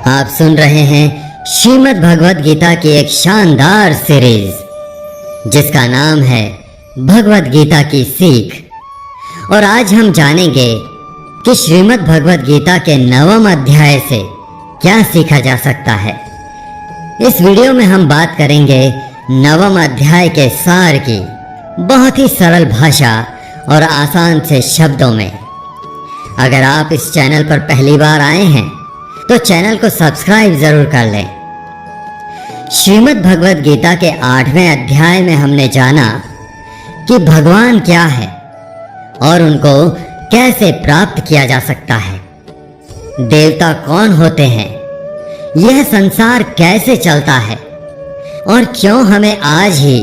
आप सुन रहे हैं श्रीमद् भगवद गीता की एक शानदार सीरीज जिसका नाम है भगवद गीता की सीख। और आज हम जानेंगे कि श्रीमद् भगवद गीता के 9वें अध्याय से क्या सीखा जा सकता है। इस वीडियो में हम बात करेंगे 9वें अध्याय के सार की बहुत ही सरल भाषा और आसान से शब्दों में। अगर आप इस चैनल पर पहली बार आए हैं तो चैनल को सब्सक्राइब जरूर कर लें। श्रीमद् भगवद गीता के 8वें अध्याय में हमने जाना कि भगवान क्या है और उनको कैसे प्राप्त किया जा सकता है, देवता कौन होते हैं, यह संसार कैसे चलता है और क्यों हमें आज ही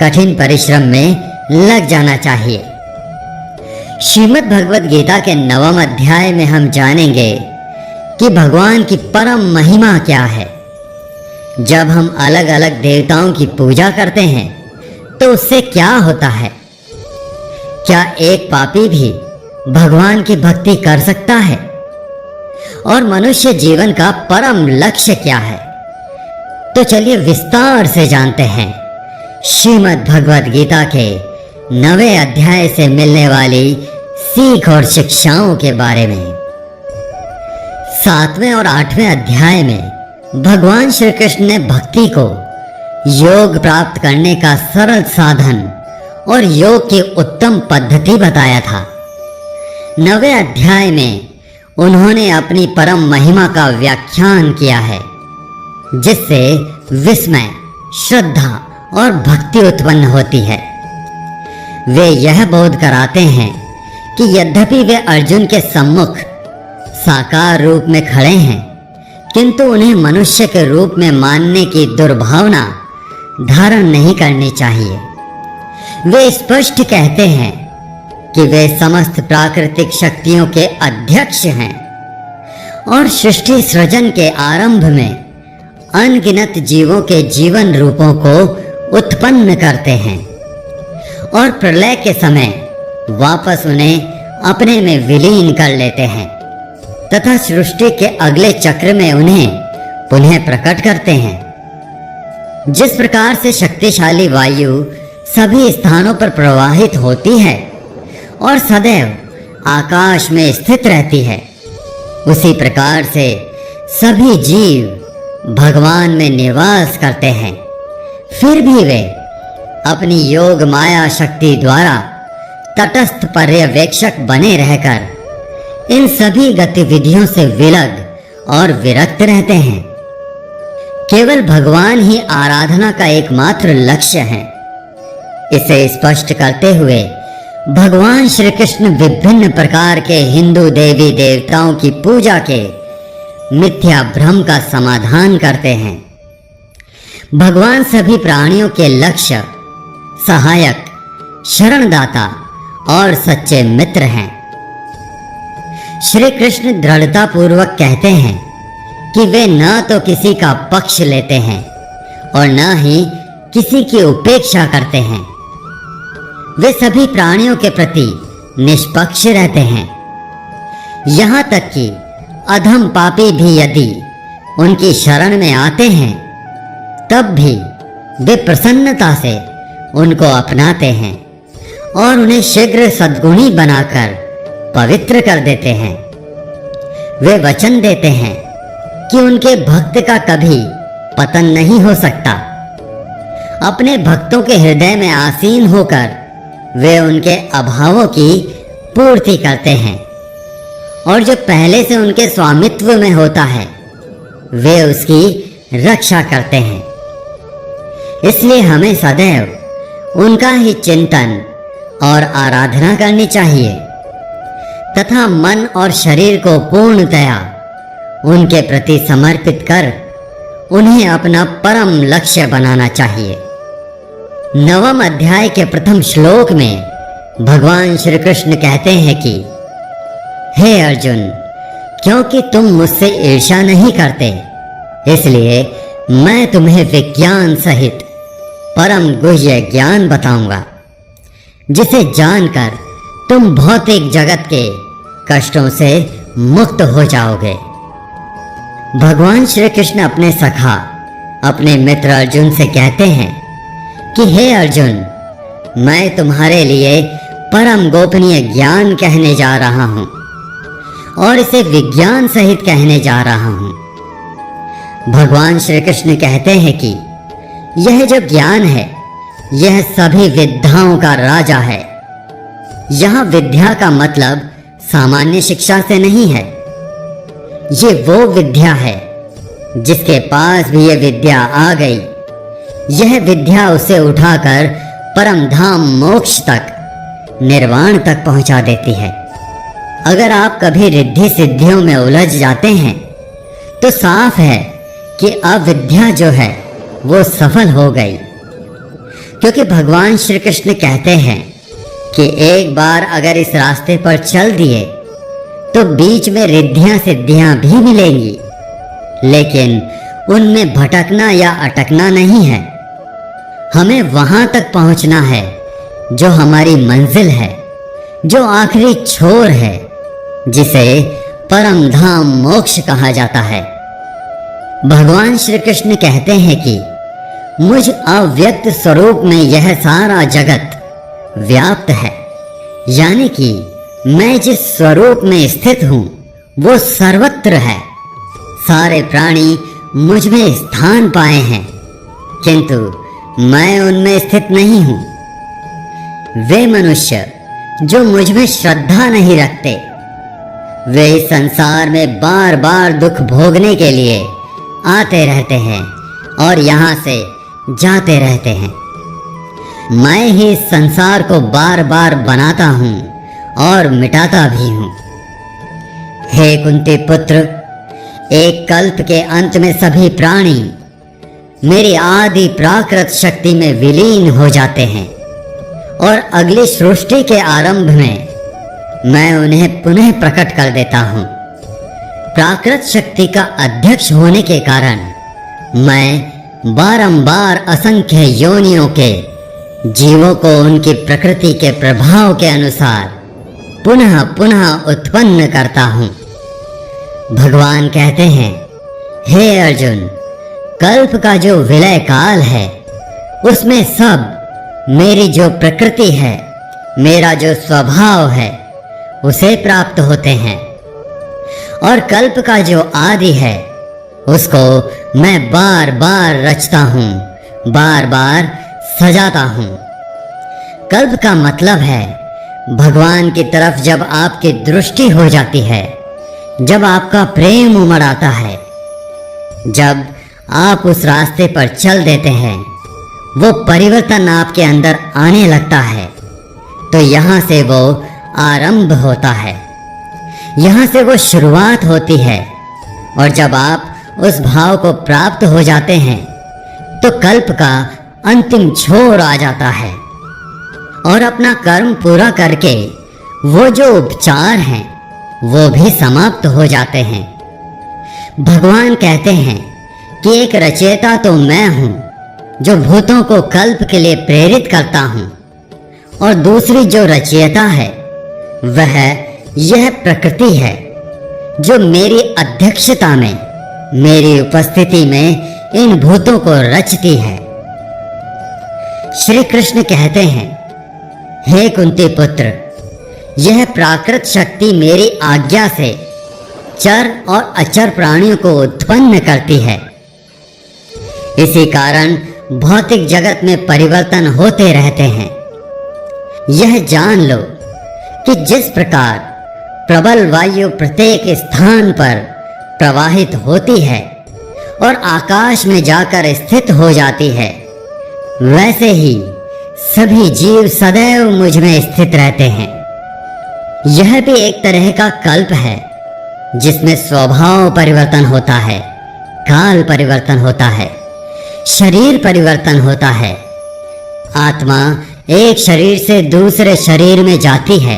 कठिन परिश्रम में लग जाना चाहिए। श्रीमद् भगवद गीता के 9वें अध्याय में हम जानेंगे कि भगवान की परम महिमा क्या है। जब हम अलग अलग देवताओं की पूजा करते हैं तो उससे क्या होता है? क्या एक पापी भी भगवान की भक्ति कर सकता है? और मनुष्य जीवन का परम लक्ष्य क्या है? तो चलिए विस्तार से जानते हैं श्रीमद् भगवद गीता के 9वें अध्याय से मिलने वाली सीख और शिक्षाओं के बारे में। 7वें और 8वें अध्याय में भगवान श्री कृष्ण ने भक्ति को योग प्राप्त करने का सरल साधन और योग की उत्तम पद्धति बताया था। 9वें अध्याय में उन्होंने अपनी परम महिमा का व्याख्यान किया है, जिससे विस्मय, श्रद्धा और भक्ति उत्पन्न होती है। वे यह बोध कराते हैं कि यद्यपि वे अर्जुन के सम्मुख साकार रूप में खड़े हैं, किंतु उन्हें मनुष्य के रूप में मानने की दुर्भावना धारण नहीं करनी चाहिए। वे स्पष्ट कहते हैं कि वे समस्त प्राकृतिक शक्तियों के अध्यक्ष हैं और सृष्टि सृजन के आरंभ में अनगिनत जीवों के जीवन रूपों को उत्पन्न करते हैं और प्रलय के समय वापस उन्हें अपने में विलीन कर लेते हैं तथा सृष्टि के अगले चक्र में उन्हें पुनः प्रकट करते हैं। जिस प्रकार से शक्तिशाली वायु सभी स्थानों पर प्रवाहित होती है और सदैव आकाश में स्थित रहती है, उसी प्रकार से सभी जीव भगवान में निवास करते हैं। फिर भी वे अपनी योग माया शक्ति द्वारा तटस्थ पर्यवेक्षक बने रहकर इन सभी गतिविधियों से विलग और विरक्त रहते हैं। केवल भगवान ही आराधना का एकमात्र लक्ष्य है। इसे स्पष्ट करते हुए भगवान श्री कृष्ण विभिन्न प्रकार के हिंदू देवी देवताओं की पूजा के मिथ्या भ्रम का समाधान करते हैं। भगवान सभी प्राणियों के लक्ष्य, सहायक, शरणदाता और सच्चे मित्र हैं। श्री कृष्ण दृढ़ता पूर्वक कहते हैं कि वे न तो किसी का पक्ष लेते हैं और न ही किसी की उपेक्षा करते हैं। वे सभी प्राणियों के प्रति निष्पक्ष रहते हैं। यहाँ तक कि अधम पापी भी यदि उनकी शरण में आते हैं तब भी वे प्रसन्नता से उनको अपनाते हैं और उन्हें शीघ्र सद्गुणी बनाकर पवित्र कर देते हैं। वे वचन देते हैं कि उनके भक्त का कभी पतन नहीं हो सकता। अपने भक्तों के हृदय में आसीन होकर वे उनके अभावों की पूर्ति करते हैं और जो पहले से उनके स्वामित्व में होता है वे उसकी रक्षा करते हैं। इसलिए हमें सदैव उनका ही चिंतन और आराधना करनी चाहिए तथा मन और शरीर को पूर्णतया उनके प्रति समर्पित कर उन्हें अपना परम लक्ष्य बनाना चाहिए। 9वें अध्याय के प्रथम श्लोक में भगवान श्री कृष्ण कहते हैं कि हे अर्जुन, क्योंकि तुम मुझसे ईर्ष्या नहीं करते, इसलिए मैं तुम्हें विज्ञान सहित परम गुह्य ज्ञान बताऊंगा, जिसे जानकर तुम भौतिक जगत के कष्टों से मुक्त हो जाओगे। भगवान श्री कृष्ण अपने सखा अपने मित्र अर्जुन से कहते हैं कि हे अर्जुन, मैं तुम्हारे लिए परम गोपनीय ज्ञान कहने जा रहा हूं और इसे विज्ञान सहित कहने जा रहा हूं। भगवान श्री कृष्ण कहते हैं कि यह जो ज्ञान है यह सभी विद्याओं का राजा है। यहां विद्या का मतलब सामान्य शिक्षा से नहीं है। ये वो विद्या है जिसके पास भी ये विद्या आ गई, यह विद्या उसे उठाकर परम धाम मोक्ष तक, निर्वाण तक पहुंचा देती है। अगर आप कभी रिद्धि सिद्धियों में उलझ जाते हैं तो साफ है कि अविद्या जो है वो सफल हो गई, क्योंकि भगवान श्री कृष्ण कहते हैं कि एक बार अगर इस रास्ते पर चल दिए तो बीच में रिद्धियां सिद्धियां भी मिलेंगी, लेकिन उनमें भटकना या अटकना नहीं है। हमें वहां तक पहुंचना है जो हमारी मंजिल है, जो आखिरी छोर है, जिसे परम धाम मोक्ष कहा जाता है। भगवान श्री कृष्ण कहते हैं कि मुझ अव्यक्त स्वरूप में यह सारा जगत व्याप्त है, यानी कि मैं जिस स्वरूप में स्थित हूं वो सर्वत्र है। सारे प्राणी मुझ में स्थान पाए हैं, किंतु मैं उनमें स्थित नहीं हूं। वे मनुष्य जो मुझ में श्रद्धा नहीं रखते, वे इस संसार में बार बार दुख भोगने के लिए आते रहते हैं और यहाँ से जाते रहते हैं। मैं ही इस संसार को बार बार बनाता हूँ और मिटाता भी हूँ। हे कुंती पुत्र, एक कल्प के अंत में सभी प्राणी मेरी आदि प्राकृत शक्ति में विलीन हो जाते हैं और अगली सृष्टि के आरंभ में मैं उन्हें पुनः प्रकट कर देता हूँ। प्राकृत शक्ति का अध्यक्ष होने के कारण मैं बारंबार असंख्य योनियों के जीवों को उनकी प्रकृति के प्रभाव के अनुसार पुनः पुनः उत्पन्न करता हूँ। भगवान कहते हैं, हे अर्जुन, कल्प का जो विलय काल है उसमें सब मेरी जो प्रकृति है, मेरा जो स्वभाव है, उसे प्राप्त होते हैं और कल्प का जो आदि है उसको मैं बार बार रचता हूँ, बार बार सजाता हूँ। कल्प का मतलब है भगवान की तरफ जब आपकी दृष्टि हो जाती है, जब आपका प्रेम उमड़ आता है, जब आप उस रास्ते पर चल देते हैं, वो परिवर्तन आपके अंदर आने लगता है, तो यहाँ से वो आरंभ होता है, यहाँ से वो शुरुआत होती है। और जब आप उस भाव को प्राप्त हो जाते हैं तो कल्प का अंतिम छोर आ जाता है और अपना कर्म पूरा करके वो जो उपचार हैं वो भी समाप्त हो जाते हैं। भगवान कहते हैं कि एक रचयिता तो मैं हूँ जो भूतों को कल्प के लिए प्रेरित करता हूँ, और दूसरी जो रचयिता है वह यह प्रकृति है जो मेरी अध्यक्षता में, मेरी उपस्थिति में इन भूतों को रचती है। श्री कृष्ण कहते हैं, हे कुंती पुत्र, यह प्राकृत शक्ति मेरी आज्ञा से चर और अचर प्राणियों को उत्पन्न करती है। इसी कारण भौतिक जगत में परिवर्तन होते रहते हैं। यह जान लो कि जिस प्रकार प्रबल वायु प्रत्येक स्थान पर प्रवाहित होती है और आकाश में जाकर स्थित हो जाती है, वैसे ही सभी जीव सदैव मुझ में स्थित रहते हैं। यह भी एक तरह का कल्प है जिसमें स्वभाव परिवर्तन होता है, काल परिवर्तन होता है, शरीर परिवर्तन होता है। आत्मा एक शरीर से दूसरे शरीर में जाती है,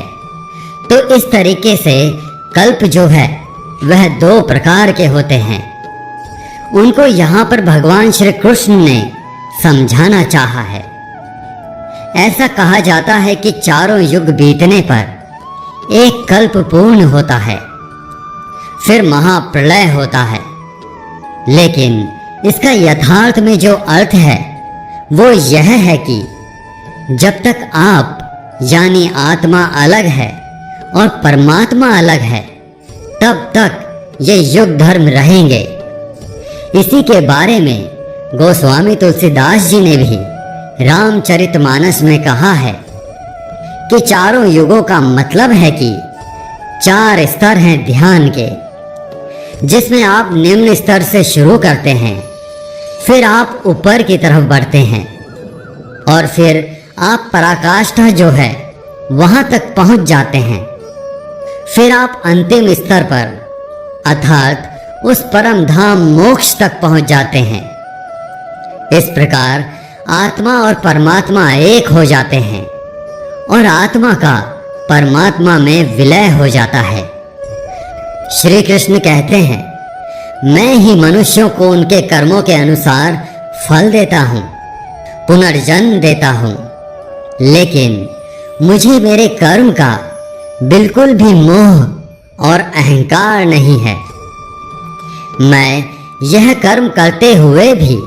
तो इस तरीके से कल्प जो है वह दो प्रकार के होते हैं। उनको यहाँ पर भगवान श्री कृष्ण ने समझाना चाहा है। ऐसा कहा जाता है कि चारों युग बीतने पर एक कल्प पूर्ण होता है, फिर महाप्रलय होता है लेकिन इसका यथार्थ में जो अर्थ है वो यह है कि जब तक आप यानी आत्मा अलग है और परमात्मा अलग है, तब तक ये युग धर्म रहेंगे। इसी के बारे में गोस्वामी तुलसीदास जी ने भी रामचरितमानस में कहा है कि चारों युगों का मतलब है कि 4 स्तर हैं ध्यान के, जिसमें आप निम्न स्तर से शुरू करते हैं, फिर आप ऊपर की तरफ बढ़ते हैं और फिर आप पराकाष्ठा जो है वहां तक पहुंच जाते हैं। फिर आप अंतिम स्तर पर अर्थात उस परम धाम मोक्ष तक पहुंच जाते हैं। इस प्रकार आत्मा और परमात्मा एक हो जाते हैं और आत्मा का परमात्मा में विलय हो जाता है। श्री कृष्ण कहते हैं, मैं ही मनुष्यों को उनके कर्मों के अनुसार फल देता हूँ, पुनर्जन्म देता हूँ, लेकिन मुझे मेरे कर्म का बिल्कुल भी मोह और अहंकार नहीं है। मैं यह कर्म करते हुए भी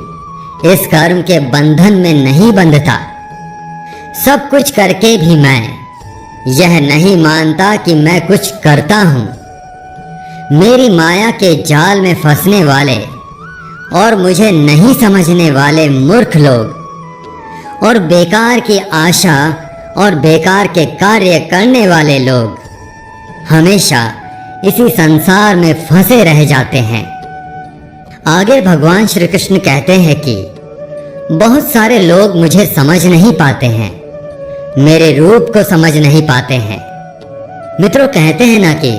इस कर्म के बंधन में नहीं बंधता। सब कुछ करके भी मैं यह नहीं मानता कि मैं कुछ करता हूँ। मेरी माया के जाल में फंसने वाले और मुझे नहीं समझने वाले मूर्ख लोग और बेकार की आशा और बेकार के कार्य करने वाले लोग हमेशा इसी संसार में फंसे रह जाते हैं। आगे भगवान श्री कृष्ण कहते हैं कि बहुत सारे लोग मुझे समझ नहीं पाते हैं, मेरे रूप को समझ नहीं पाते हैं। मित्रों, कहते हैं ना कि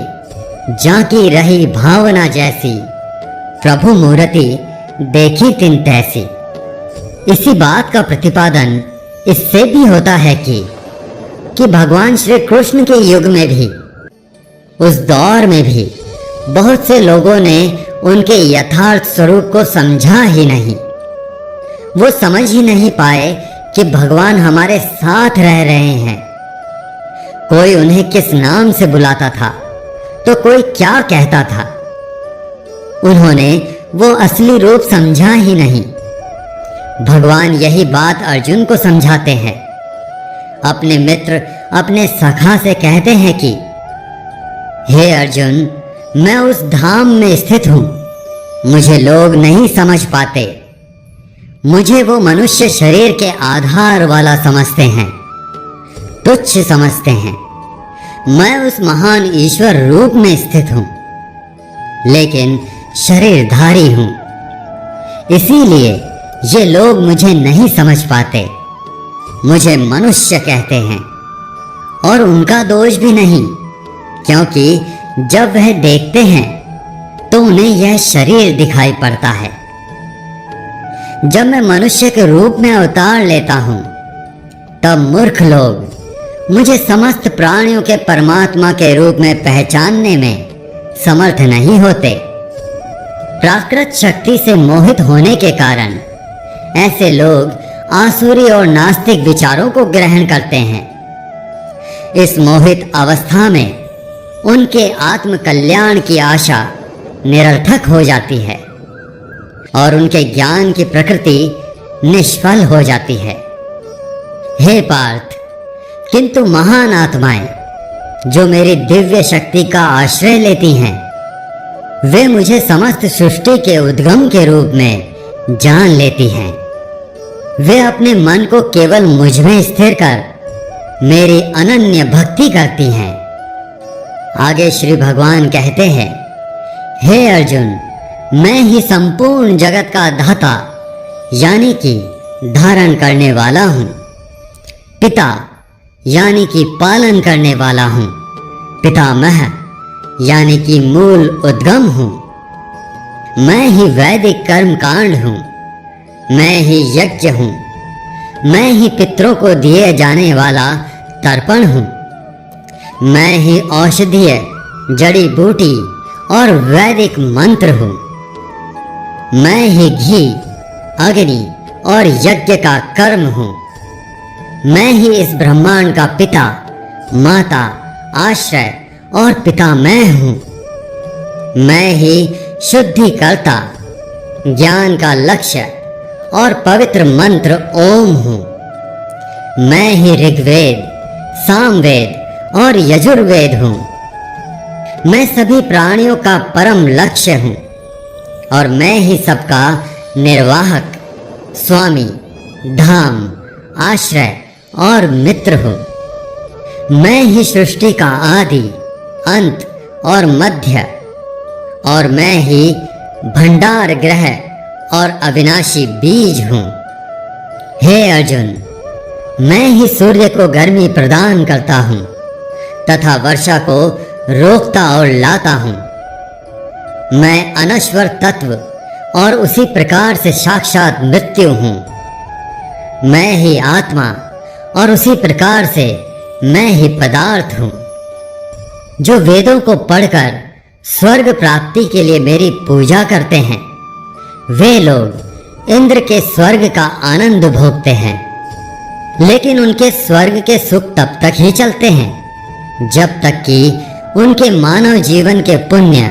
जाकी रही भावना जैसी, प्रभु मूर्ति देखी तिन तैसी। इसी बात का प्रतिपादन इससे भी होता है कि भगवान श्री कृष्ण के युग में भी, उस दौर में भी बहुत से लोगों ने उनके यथार्थ स्वरूप को समझा ही नहीं। वो समझ ही नहीं पाए कि भगवान हमारे साथ रह रहे हैं। कोई उन्हें किस नाम से बुलाता था तो कोई क्या कहता था। उन्होंने वो असली रूप समझा ही नहीं। भगवान यही बात अर्जुन को समझाते हैं। अपने मित्र, अपने सखा से कहते हैं कि हे अर्जुन, मैं उस धाम में स्थित हूं, मुझे लोग नहीं समझ पाते। मुझे वो मनुष्य शरीर के आधार वाला समझते हैं, तुच्छ समझते हैं। मैं उस महान ईश्वर रूप में स्थित हूं, लेकिन शरीरधारी हूं। इसीलिए ये लोग मुझे नहीं समझ पाते, मुझे मनुष्य कहते हैं। और उनका दोष भी नहीं, क्योंकि जब वह देखते हैं तो उन्हें यह शरीर दिखाई पड़ता है। जब मैं मनुष्य के रूप में अवतार लेता हूं, तब मूर्ख लोग मुझे समस्त प्राणियों के परमात्मा के रूप में पहचानने में समर्थ नहीं होते। प्राकृत शक्ति से मोहित होने के कारण ऐसे लोग आसुरी और नास्तिक विचारों को ग्रहण करते हैं। इस मोहित अवस्था में उनके आत्म कल्याण की आशा निरर्थक हो जाती है और उनके ज्ञान की प्रकृति निष्फल हो जाती है। हे पार्थ, किंतु महान आत्माएं जो मेरी दिव्य शक्ति का आश्रय लेती हैं, वे मुझे समस्त सृष्टि के उद्गम के रूप में जान लेती हैं। वे अपने मन को केवल मुझ में स्थिर कर मेरी अनन्य भक्ति करती हैं। आगे श्री भगवान कहते हैं, हे अर्जुन, मैं ही संपूर्ण जगत का धाता यानी कि धारण करने वाला हूँ। पिता यानी कि पालन करने वाला हूँ। पितामह यानी कि मूल उद्गम हूँ। मैं ही वैदिक कर्म कांड हूँ। मैं ही यज्ञ हूँ। मैं ही पितरों को दिए जाने वाला तर्पण हूँ। मैं ही औषधीय, जड़ी बूटी और वैदिक मंत्र हूँ। मैं ही घी, अग्नि और यज्ञ का कर्म हूँ। मैं ही इस ब्रह्मांड का पिता, माता, आश्रय और पितामह हूँ। मैं ही शुद्धिकर्ता, ज्ञान का लक्ष्य और पवित्र मंत्र ओम हूँ। मैं ही ऋग्वेद, सामवेद और यजुर्वेद हूँ। मैं सभी प्राणियों का परम लक्ष्य हूँ और मैं ही सबका निर्वाहक, स्वामी, धाम, आश्रय और मित्र हूँ। मैं ही सृष्टि का आदि, अंत और मध्य, और मैं ही भंडार ग्रह और अविनाशी बीज हूँ। हे अर्जुन, मैं ही सूर्य को गर्मी प्रदान करता हूँ तथा वर्षा को रोकता और लाता हूँ। मैं अनश्वर तत्व और उसी प्रकार से साक्षात मृत्यु हूँ। मैं ही आत्मा और उसी प्रकार से मैं ही पदार्थ हूँ। जो वेदों को पढ़कर स्वर्ग प्राप्ति के लिए मेरी पूजा करते हैं, वे लोग इंद्र के स्वर्ग का आनंद भोगते हैं। लेकिन उनके स्वर्ग के सुख तब तक ही चलते हैं जब तक कि उनके मानव जीवन के पुण्य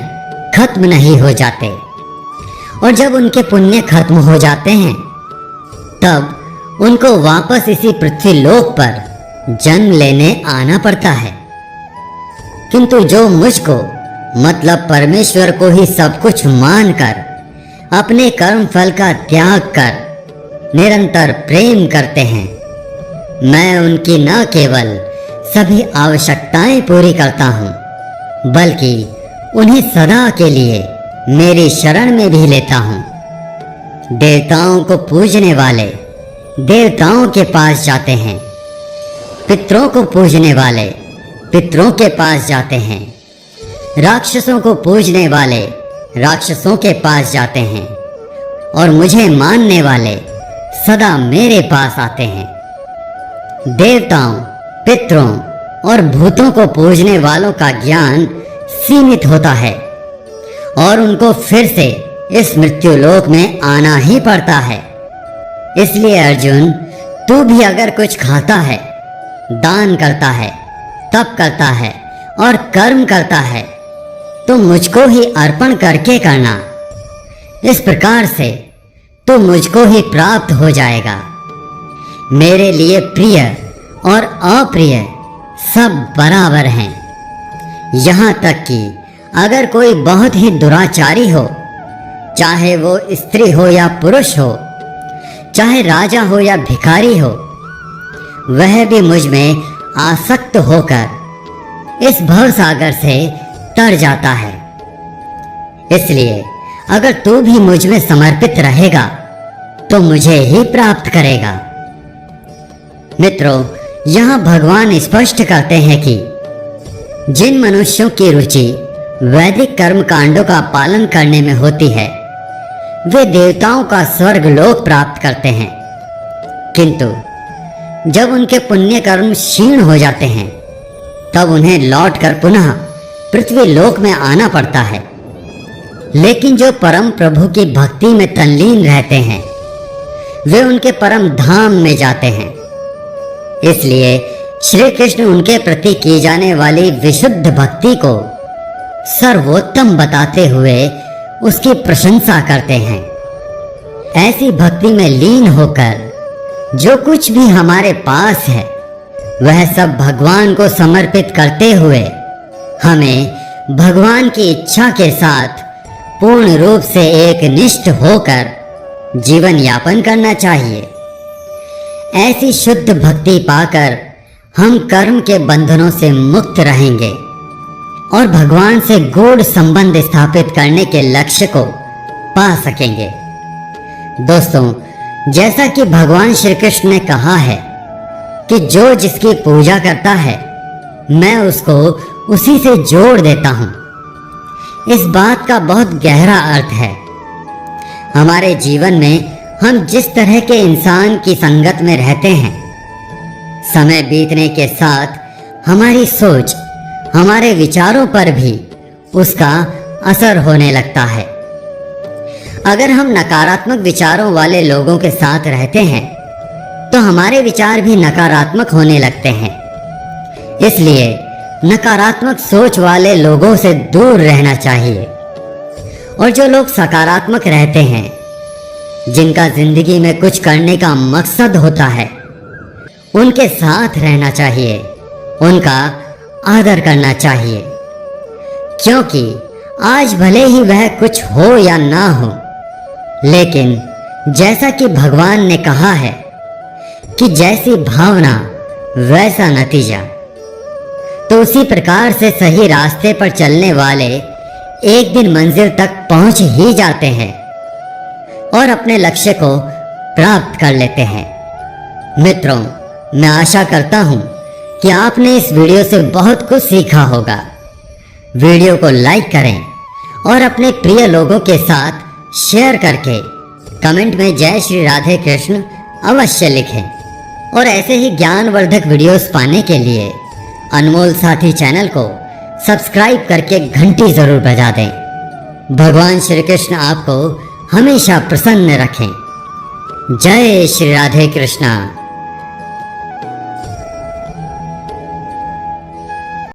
खत्म नहीं हो जाते। और जब उनके पुण्य खत्म हो जाते हैं तब उनको वापस इसी पृथ्वी लोक पर जन्म लेने आना पड़ता है। किंतु जो मुझको मतलब परमेश्वर को ही सब कुछ मानकर अपने कर्म फल का त्याग कर निरंतर प्रेम करते हैं, मैं उनकी न केवल सभी आवश्यकताएं पूरी करता हूँ बल्कि उन्हें सदा के लिए मेरी शरण में भी लेता हूँ। देवताओं को पूजने वाले देवताओं के पास जाते हैं, पितरों को पूजने वाले पितरों के पास जाते हैं, राक्षसों को पूजने वाले राक्षसों के पास जाते हैं और मुझे मानने वाले सदा मेरे पास आते हैं। देवताओं, पितरों और भूतों को पूजने वालों का ज्ञान सीमित होता है और उनको फिर से इस मृत्युलोक में आना ही पड़ता है। इसलिए अर्जुन, तू भी अगर कुछ खाता है, दान करता है, तप करता है और कर्म करता है तो मुझको ही अर्पण करके करना। इस प्रकार से तो मुझको ही प्राप्त हो जाएगा। मेरे लिए प्रिय और अप्रिय सब बराबर हैं। यहाँ तक कि अगर कोई बहुत ही दुराचारी हो, चाहे वो स्त्री हो या पुरुष हो, चाहे राजा हो या भिखारी हो, वह भी मुझ में आसक्त होकर इस भवसागर से तर जाता है। इसलिए अगर तू भी मुझ में समर्पित रहेगा तो मुझे ही प्राप्त करेगा। मित्रों, यहाँ भगवान स्पष्ट करते हैं कि जिन मनुष्यों की रुचि वैदिक कर्म कांडों का पालन करने में होती है, वे देवताओं का स्वर्ग लोक प्राप्त करते हैं। किंतु जब उनके पुण्य कर्म क्षीण हो जाते हैं तब उन्हें लौटकर पुनः पृथ्वी लोक में आना पड़ता है। लेकिन जो परम प्रभु की भक्ति में तल्लीन रहते हैं, वे उनके परम धाम में जाते हैं। इसलिए श्री कृष्ण उनके प्रति की जाने वाली विशुद्ध भक्ति को सर्वोत्तम बताते हुए उसकी प्रशंसा करते हैं। ऐसी भक्ति में लीन होकर जो कुछ भी हमारे पास है वह सब भगवान को समर्पित करते हुए हमें भगवान की इच्छा के साथ पूर्ण रूप से एक निष्ठ होकर जीवन यापन करना चाहिए। ऐसी शुद्ध भक्ति पाकर हम कर्म के बंधनों से मुक्त रहेंगे और भगवान से गूढ़ संबंध स्थापित करने के लक्ष्य को पा सकेंगे। दोस्तों, जैसा कि भगवान श्री कृष्ण ने कहा है कि जो जिसकी पूजा करता है मैं उसको उसी से जोड़ देता हूँ। इस बात का बहुत गहरा अर्थ है। हमारे जीवन में हम जिस तरह के इंसान की संगत में रहते हैं, समय बीतने के साथ हमारी सोच, हमारे विचारों पर भी उसका असर होने लगता है। अगर हम नकारात्मक विचारों वाले लोगों के साथ रहते हैं तो हमारे विचार भी नकारात्मक होने लगते हैं। इसलिए नकारात्मक सोच वाले लोगों से दूर रहना चाहिए और जो लोग सकारात्मक रहते हैं जिनका जिंदगी में कुछ करने का मकसद होता है, उनके साथ रहना चाहिए, उनका आदर करना चाहिए। क्योंकि आज भले ही वह कुछ हो या ना हो, लेकिन जैसा कि भगवान ने कहा है कि जैसी भावना वैसा नतीजा, तो उसी प्रकार से सही रास्ते पर चलने वाले एक दिन मंजिल तक पहुंच ही जाते हैं और अपने लक्ष्य को प्राप्त कर लेते हैं। मित्रों, मैं आशा करता हूं कि आपने इस वीडियो से बहुत कुछ सीखा होगा। वीडियो को लाइक करें और अपने प्रिय लोगों के साथ शेयर करके कमेंट में जय श्री राधे कृष्ण अवश्य लिखें। और ऐसे ही ज्ञानवर्धक वीडियोस पाने के लिए अनमोल साथी चैनल को सब्सक्राइब करके घंटी जरूर बजा दें। भगवान श्री कृष्ण आपको हमेशा प्रसन्न रखें। जय श्री राधे कृष्णा।